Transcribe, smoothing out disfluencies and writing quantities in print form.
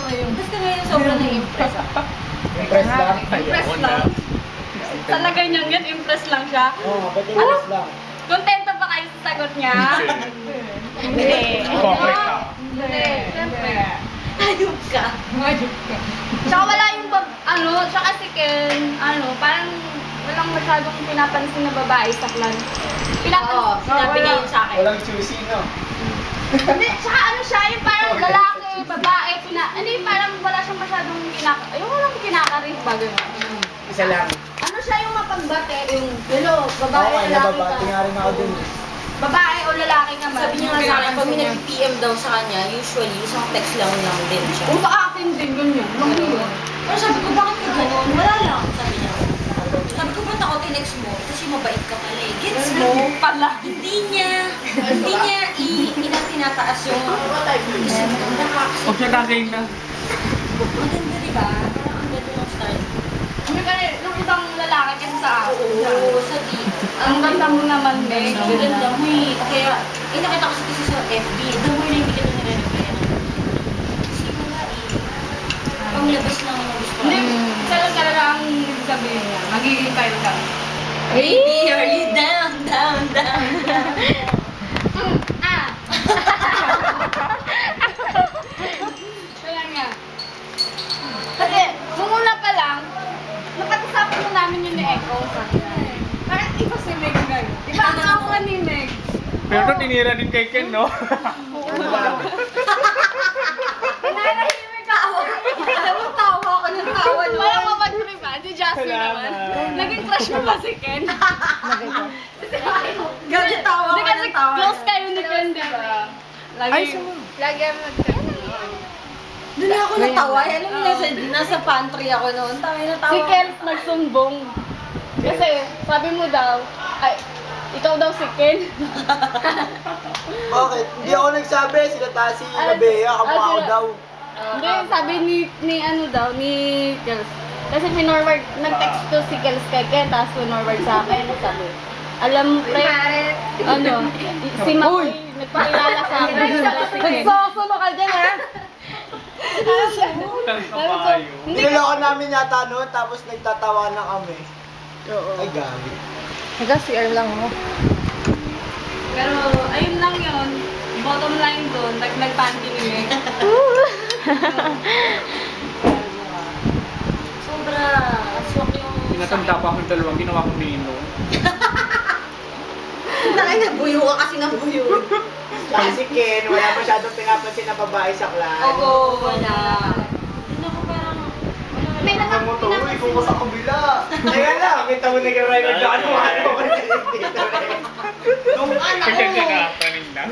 Basta ngayon sobrang na-impress ako. Impress lang. Impress lang. Talaga niyang yan, impress lang siya. Oo, ba't impress lang? Kontento pa kayo sa sagot niya? Hindi. Corporate ka. Hindi. Siyempre. Hayop ka. Tsaka wala yung, tsaka si Ken, parang walang masyadong pinapansin na babae sa clan. Pinapansin, sinabi niya yun sa akin. Walang choosy, no? Hindi, tsaka siya, yung parang lalaki, babae, yung parang wala siyang masyadong yung walang kinakarin ba, gano'n. Isa lang. Siya yung mapagbate, yung, babae, Okay, lalaki nababati ka. nga rin ako dun. Babae o lalaki ka man. Sabi niya nga sa akin, pag may nag-PM daw sa kanya, usually isang text lang din siya. O sa akin din, ganyan. Lang yun. Pero sabi ko, bakit ka gano'n? Wala lang, sabi niya. Sabi ko, ba't ako tinext mo? Kasi mabait ka pala eh. Gets mo? Pala. Hindi niya tinataas yung isip ko. Huwag siya taging na. Maganda, di ba? Parang ang ganda ng start. Nung ibang lalaki kasi sa akin. Oo, sabi. Ang ganda mo naman, Meg. Ang ganda mo eh. O kaya, nakita ko kasi sa FB, the more na hindi ka na nire-reply. Kasi wala eh. Panglabas lang ang gusto. Hindi, isa lang talaga ang ibig sabihin niya. Magiging kayo ka. Baby, are you down, down, down, down? Kaya nga. Kasi, nung una pa lang, napag-usapan mo namin yun ni Echo. Parang iba si Meg ngayon. Iba ang ako ni Meg. Pero ito tinira din kay Ken, no? Nanahimik ako. Alam mo, tawa ako ng tawa. Walang mapag-tripa. Si Jasmine naman. Naging crush mo ba si Ken? Gabi tawa Hindi ka kasi ng tawa. close kayo ni Ken, di ba? Lagi ang Doon ako natawa. Alam mo, nasa pantry ako noon. Tawa na tawa. Si Ken nagsumbong. Kasi sabi mo daw, ay, ikaw daw si Ken. Bakit? Hindi ako nagsabi. Sila Tasi, Nabea, kamukha ko daw. Hindi, sabi ni Kels. Kasi pinorward, nag-text to si Kels kay Ken, tapos pinorward sa akin, sabi, alam pre, si Makoy, nagpakilala sa akin. Si Ken. Nagsosuno ka dyan, ha? Kapayo. Niloloko namin yata noon, tapos nagtatawa na kami. Oo. Ay, gabi. Nag-CR lang mo. Pero, ayun lang yun. Bottom line doon, nagpanty ni Meg. Sobra. Swak yung... Pinatanda pa akong dalawang ginawa kong nino. Nakay na buyo ka kasi ng buyo. Tsaka si Ken, wala masyadong pinapansin na babae sa clan. Oo, wala. Hindi ako parang... May Tingnan mo to, uy, kung ko sa kabila. Teka lang, kita mo nag-record na ano. Nung anak Kaya ko. ka na, panin na.